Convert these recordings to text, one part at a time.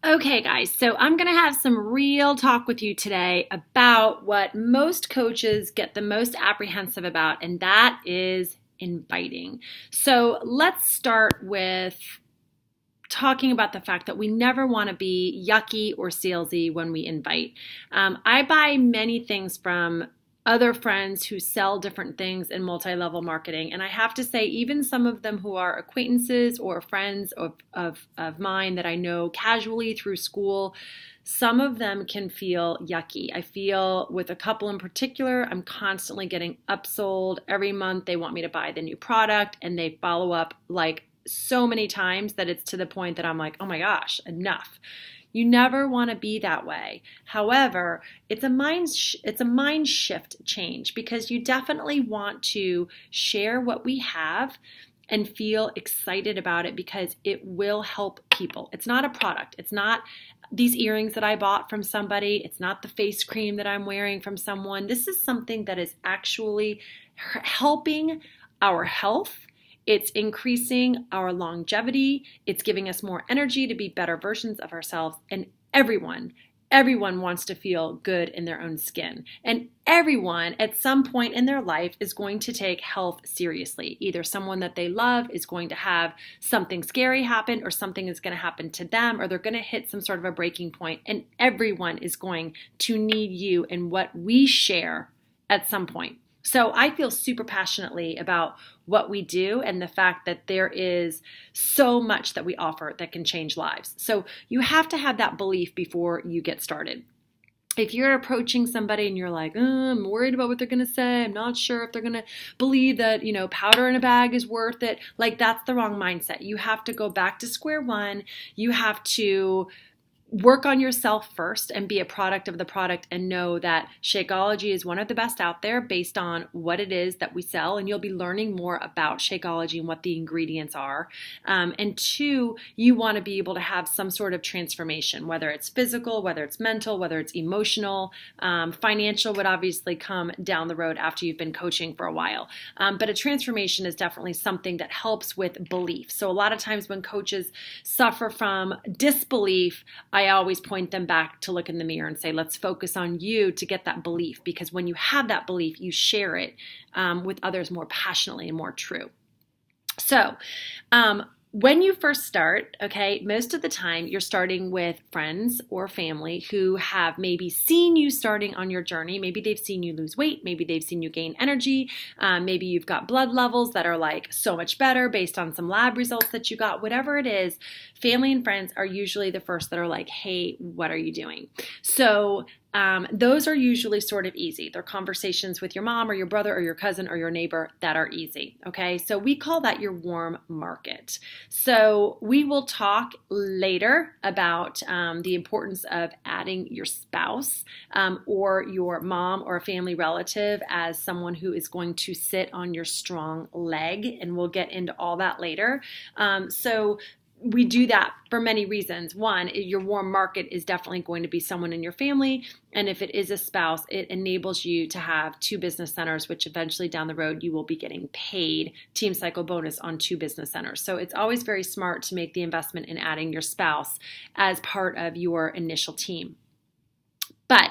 Okay, guys, so I'm going to have some real talk with you today about what most coaches get the most apprehensive about, and that is inviting. So let's start with talking about the fact that we never want to be yucky or salesy when we invite. I buy many things from other friends who sell different things in multi-level marketing. And I have to say, even some of them who are acquaintances or friends of mine that I know casually through school, some of them can feel yucky. I feel with a couple in particular, I'm constantly getting upsold. Every month they want me to buy the new product and they follow up like so many times that it's to the point that I'm like, oh my gosh, enough. You never want to be that way. However, it's a mind shift change because you definitely want to share what we have and feel excited about it because it will help people. It's not a product. It's not these earrings that I bought from somebody. It's not the face cream that I'm wearing from someone. This is something that is actually helping our health. It's increasing our longevity. It's giving us more energy to be better versions of ourselves. And everyone wants to feel good in their own skin. And everyone at some point in their life is going to take health seriously. Either someone that they love is going to have something scary happen or something is going to happen to them or they're going to hit some sort of a breaking point. And everyone is going to need you and what we share at some point. So I feel super passionately about what we do and the fact that there is so much that we offer that can change lives. So you have to have that belief before you get started. If you're approaching somebody and you're like, I'm worried about what they're going to say, I'm not sure if they're going to believe that, powder in a bag is worth it, like that's the wrong mindset. You have to go back to square one. You have to work on yourself first and be a product of the product and know that Shakeology is one of the best out there based on what it is that we sell. And you'll be learning more about Shakeology and what the ingredients are. And two, you want to be able to have some sort of transformation, whether it's physical, whether it's mental, whether it's emotional. Financial would obviously come down the road after you've been coaching for a while. But a transformation is definitely something that helps with belief. So a lot of times when coaches suffer from disbelief, I always point them back to look in the mirror and say, let's focus on you to get that belief, because when you have that belief, you share it with others more passionately and more true. So, when you first start, okay, most of the time you're starting with friends or family who have maybe seen you starting on your journey. Maybe they've seen you lose weight. Maybe they've seen you gain energy. Maybe you've got blood levels that are like so much better based on some lab results that you got. Whatever it is, family and friends are usually the first that are like, hey, what are you doing? So those are usually sort of easy. They're conversations with your mom or your brother or your cousin or your neighbor that are easy. Okay, so we call that your warm market. So we will talk later about the importance of adding your spouse or your mom or a family relative as someone who is going to sit on your strong leg, and we'll get into all that later. So we do that for many reasons. One, your warm market is definitely going to be someone in your family. And if it is a spouse, it enables you to have 2 business centers, which eventually down the road, you will be getting paid Team Cycle bonus on 2 business centers. So it's always very smart to make the investment in adding your spouse as part of your initial team. But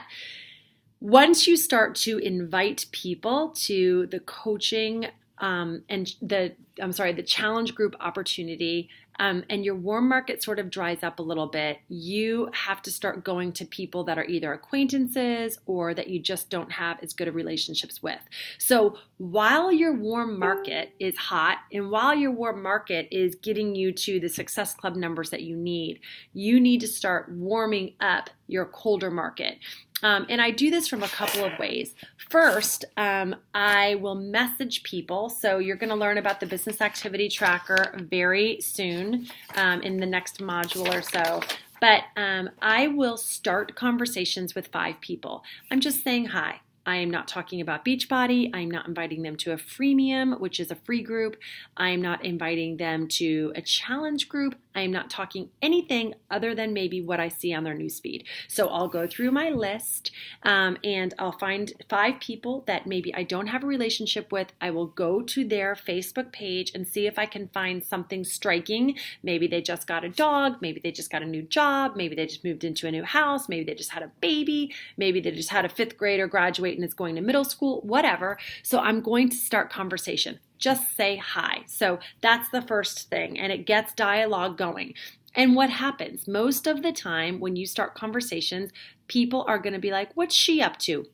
once you start to invite people to the coaching and the challenge group opportunity, and your warm market sort of dries up a little bit, you have to start going to people that are either acquaintances or that you just don't have as good of relationships with. So while your warm market is hot and while your warm market is getting you to the Success Club numbers that you need to start warming up your colder market. And I do this from a couple of ways. First, I will message people. So you're going to learn about the business activity tracker very soon in the next module or so. But I will start conversations with 5 people. I'm just saying hi. I am not talking about Beachbody. I'm not inviting them to a freemium, which is a free group. I'm not inviting them to a challenge group. I am not talking anything other than maybe what I see on their newsfeed. So I'll go through my list and I'll find 5 people that maybe I don't have a relationship with. I will go to their Facebook page and see if I can find something striking. Maybe they just got a dog. Maybe they just got a new job. Maybe they just moved into a new house. Maybe they just had a baby. Maybe they just had a 5th grader graduate and is going to middle school, whatever. So I'm going to start conversation. Just say hi. So that's the first thing, and it gets dialogue going. And what happens? Most of the time when you start conversations, people are going to be like, what's she up to?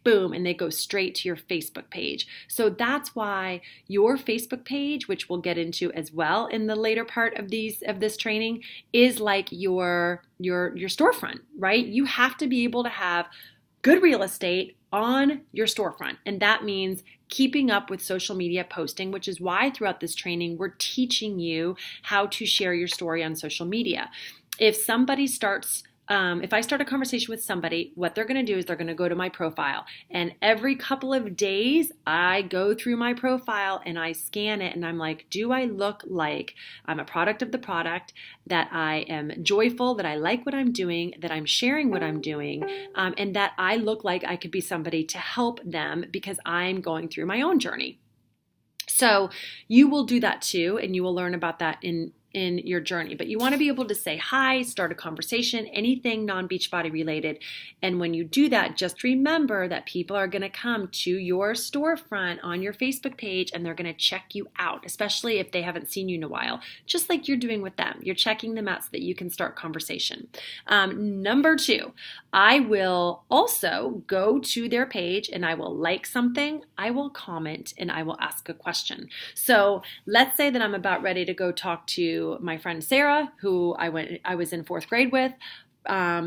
Boom, and they go straight to your Facebook page. So that's why your Facebook page, which we'll get into as well in the later part of this training, is like your storefront, right? You have to be able to have good real estate on your storefront. And that means keeping up with social media posting, which is why throughout this training, we're teaching you how to share your story on social media. If I start a conversation with somebody, what they're going to do is they're going to go to my profile. And every couple of days, I go through my profile and I scan it. And I'm like, do I look like I'm a product of the product, that I am joyful, that I like what I'm doing, that I'm sharing what I'm doing, and that I look like I could be somebody to help them because I'm going through my own journey. So you will do that too, and you will learn about that in your journey. But you want to be able to say hi, start a conversation, anything non-Beachbody related. And when you do that, just remember that people are going to come to your storefront on your Facebook page and they're going to check you out, especially if they haven't seen you in a while, just like you're doing with them. You're checking them out so that you can start conversation. Number 2, I will also go to their page and I will like something, I will comment, and I will ask a question. So let's say that I'm about ready to go talk to my friend Sarah, who I was in 4th grade with.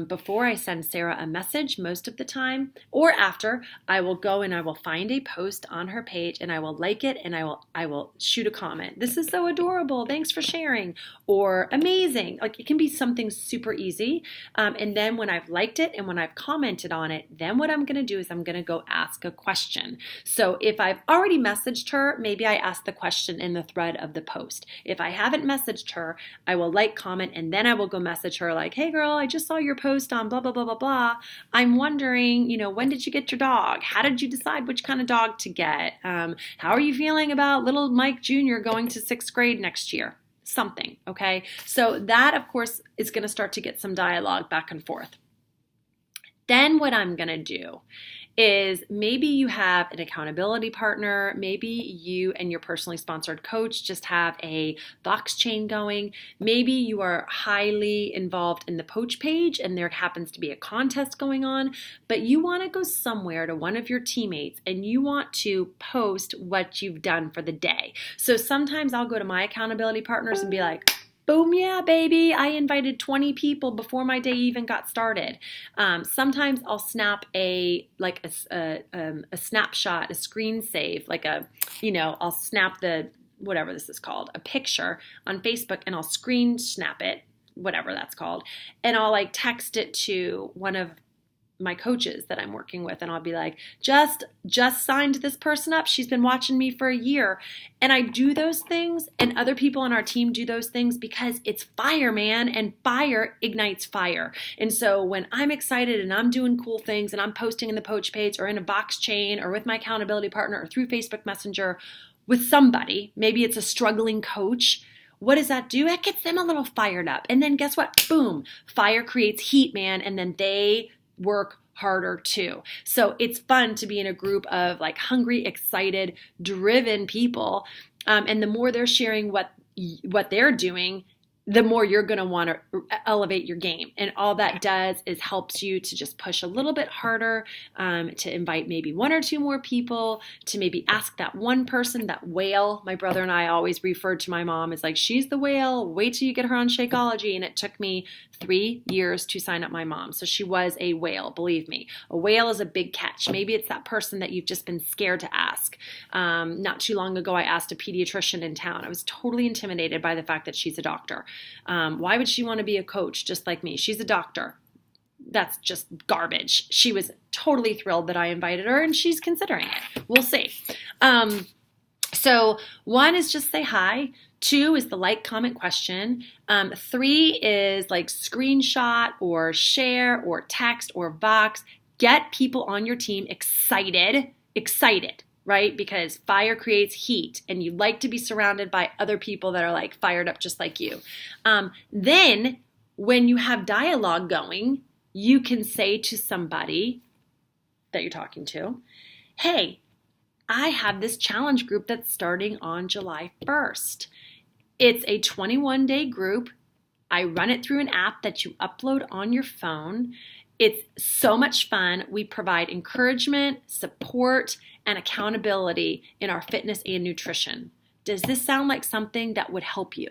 Before I send Sarah a message most of the time, or after, I will go and I will find a post on her page and I will like it and I will shoot a comment. This is so adorable. Thanks for sharing. Or amazing. Like, it can be something super easy. And then when I've liked it and when I've commented on it, then what I'm going to do is I'm going to go ask a question. So if I've already messaged her, maybe I ask the question in the thread of the post. If I haven't messaged her, I will like, comment, and then I will go message her like, hey girl, I just saw your post on blah, blah, blah, blah, blah. I'm wondering, when did you get your dog? How did you decide which kind of dog to get? How are you feeling about little Mike Jr. going to 6th grade next year? Something, okay? So that, of course, is going to start to get some dialogue back and forth. Then what I'm going to do is maybe you have an accountability partner, maybe you and your personally sponsored coach just have a box chain going, maybe you are highly involved in the Poach page and there happens to be a contest going on, but you want to go somewhere to one of your teammates and you want to post what you've done for the day. So sometimes I'll go to my accountability partners and be like, boom, yeah, baby, I invited 20 people before my day even got started. Sometimes I'll snap a snapshot, a screen save, I'll snap whatever this is called, a picture on Facebook, and I'll screen snap it, whatever that's called, and I'll text it to one of my coaches that I'm working with, and I'll be like, just signed this person up. She's been watching me for a year. And I do those things, and other people on our team do those things because it's fire, man, and fire ignites fire. And so when I'm excited and I'm doing cool things and I'm posting in the Poach page or in a box chain or with my accountability partner or through Facebook Messenger with somebody, maybe it's a struggling coach, what does that do? It gets them a little fired up. And then guess what? Boom, fire creates heat, man, and then they work harder too. So it's fun to be in a group of hungry, excited, driven people. And the more they're sharing what they're doing, the more you're going to want to elevate your game. And all that does is helps you to just push a little bit harder, to invite maybe 1 or 2 more people, to maybe ask that one person, that whale. My brother and I always referred to my mom as she's the whale. Wait till you get her on Shakeology. And it took me 3 years to sign up my mom. So she was a whale, believe me. A whale is a big catch. Maybe it's that person that you've just been scared to ask. Not too long ago, I asked a pediatrician in town. I was totally intimidated by the fact that she's a doctor. Why would she want to be a coach just like me? She's a doctor. that's just garbage. She was totally thrilled that I invited her, and she's considering it. We'll see. So 1 is just say hi. 2 is the like, comment, question. 3 is like screenshot or share or text or Vox. Get people on your team excited, right? Because fire creates heat, and you like to be surrounded by other people that are like fired up just like you. Then when you have dialogue going, you can say to somebody that you're talking to, hey, I have this challenge group that's starting on July 1st. It's a 21-day group. I run it through an app that you upload on your phone. It's so much fun. We provide encouragement, support, and accountability in our fitness and nutrition. Does this sound like something that would help you?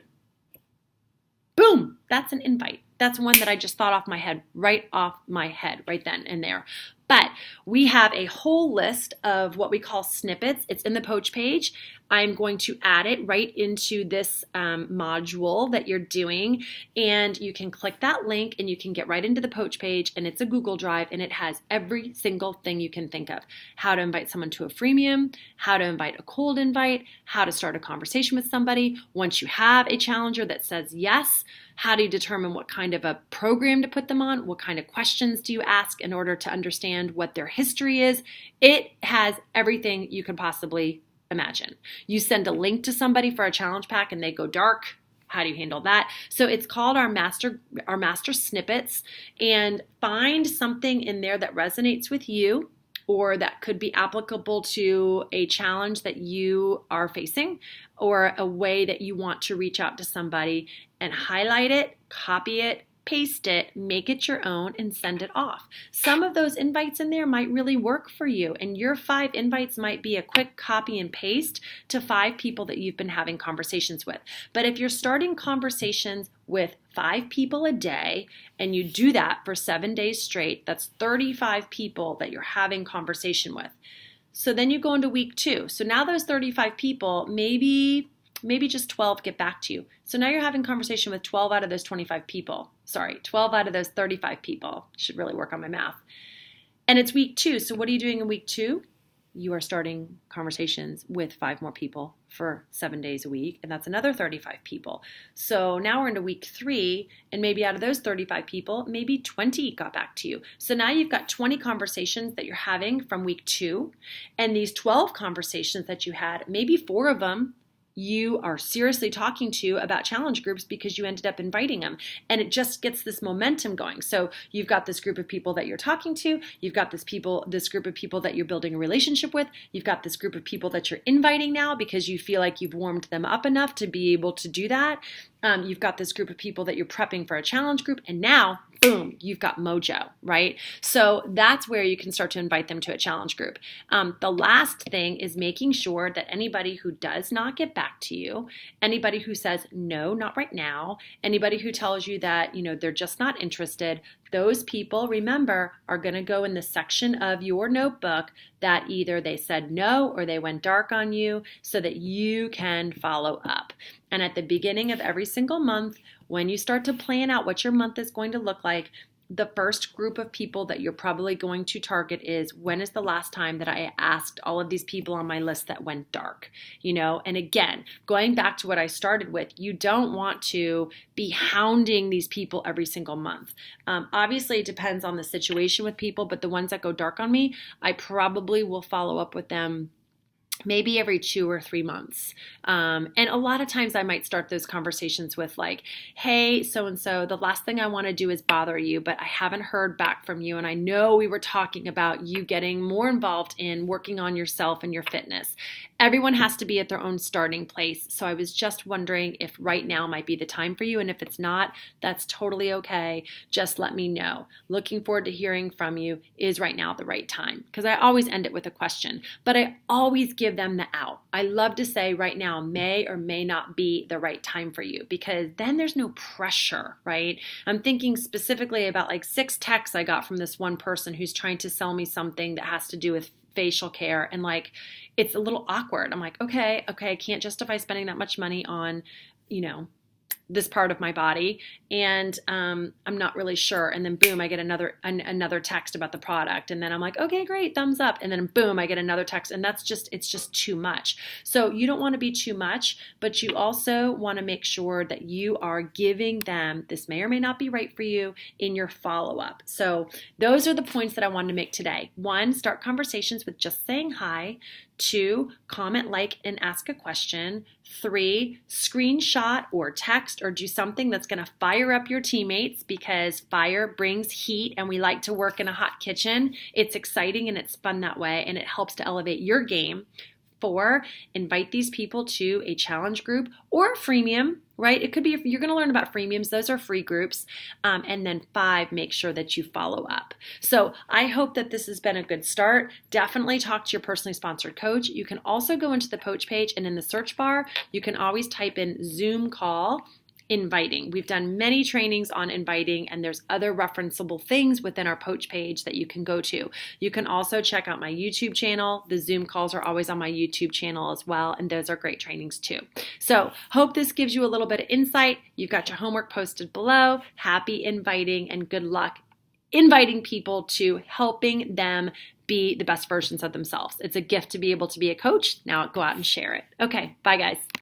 Boom, that's an invite. That's one that I just thought right off my head, right then and there. But we have a whole list of what we call snippets. It's in the Poach page. I'm going to add it right into this module that you're doing. And you can click that link and you can get right into the Poach page. And it's a Google Drive and it has every single thing you can think of. How to invite someone to a freemium, how to invite a cold invite, how to start a conversation with somebody. Once you have a challenger that says yes, how do you determine what kind of a program to put them on? What kind of questions do you ask in order to understand what their history is? It has everything you can possibly imagine. You send a link to somebody for a challenge pack and they go dark. How do you handle that? So it's called our master snippets, and find something in there that resonates with you or that could be applicable to a challenge that you are facing or a way that you want to reach out to somebody, and highlight it, copy it, paste it, make it your own, and send it off. Some of those invites in there might really work for you, and your 5 invites might be a quick copy and paste to 5 people that you've been having conversations with. But if you're starting conversations with 5 people a day and you do that for 7 days straight, that's 35 people that you're having conversation with. So then you go into week 2. So now those 35 people, maybe just 12 get back to you. So now you're having conversation with 12 out of those 25 people. 12 out of those 35 people. Should really work on my math. And it's week 2. So what are you doing in week 2? You are starting conversations with 5 more people for 7 days a week, and that's another 35 people. So now we're into week 3, and maybe out of those 35 people, maybe 20 got back to you. So now you've got 20 conversations that you're having from week 2, and these 12 conversations that you had, maybe 4 of them you are seriously talking to about challenge groups because you ended up inviting them, and it just gets this momentum going. So you've got this group of people that you're talking to, you've got this group of people that you're building a relationship with, you've got this group of people that you're inviting now because you feel like you've warmed them up enough to be able to do that. You've got this group of people that you're prepping for a challenge group, and now, boom, you've got mojo, right? So that's where you can start to invite them to a challenge group. The last thing is making sure that anybody who does not get back to you, anybody who says, no, not right now, anybody who tells you that, they're just not interested, those people, remember, are going to go in the section of your notebook that either they said no or they went dark on you so that you can follow up. And at the beginning of every single month, when you start to plan out what your month is going to look like, the first group of people that you're probably going to target is, when is the last time that I asked all of these people on my list that went dark? And again, going back to what I started with, you don't want to be hounding these people every single month. Obviously, it depends on the situation with people, but the ones that go dark on me, I probably will follow up with them maybe every 2 or 3 months. And a lot of times I might start those conversations with like, hey, so-and-so, the last thing I want to do is bother you, but I haven't heard back from you. And I know we were talking about you getting more involved in working on yourself and your fitness. Everyone has to be at their own starting place. So I was just wondering if right now might be the time for you. And if it's not, that's totally okay. Just let me know. Looking forward to hearing from you. Is right now the right time? Because I always end it with a question, but I always give them the out. I love to say right now may or may not be the right time for you, because then there's no pressure, right? I'm thinking specifically about like 6 texts I got from this one person who's trying to sell me something that has to do with facial care, and like it's a little awkward. I'm like, okay, I can't justify spending that much money on, this part of my body, and I'm not really sure. And then boom, I get another text about the product, and then I'm like, okay, great, thumbs up. And then boom, I get another text, and it's just too much. So you don't want to be too much, but you also want to make sure that you are giving them, this may or may not be right for you, in your follow-up. So those are the points that I wanted to make today. 1, start conversations with just saying hi. 2, comment, like, and ask a question. 3, screenshot or text or do something that's going to fire up your teammates, because fire brings heat and we like to work in a hot kitchen. It's exciting and it's fun that way, and it helps to elevate your game. 4, invite these people to a challenge group or a freemium, right? It could be, you're going to learn about freemiums. Those are free groups. And then 5, make sure that you follow up. So I hope that this has been a good start. Definitely talk to your personally sponsored coach. You can also go into the coach page, and in the search bar, you can always type in Zoom call inviting. We've done many trainings on inviting, and there's other referenceable things within our coach page that you can go to. You can also check out my YouTube channel. The Zoom calls are always on my YouTube channel as well, and those are great trainings too. So hope this gives you a little bit of insight. You've got your homework posted below. Happy inviting and good luck inviting people to helping them be the best versions of themselves. It's a gift to be able to be a coach. Now go out and share it. Okay, bye guys.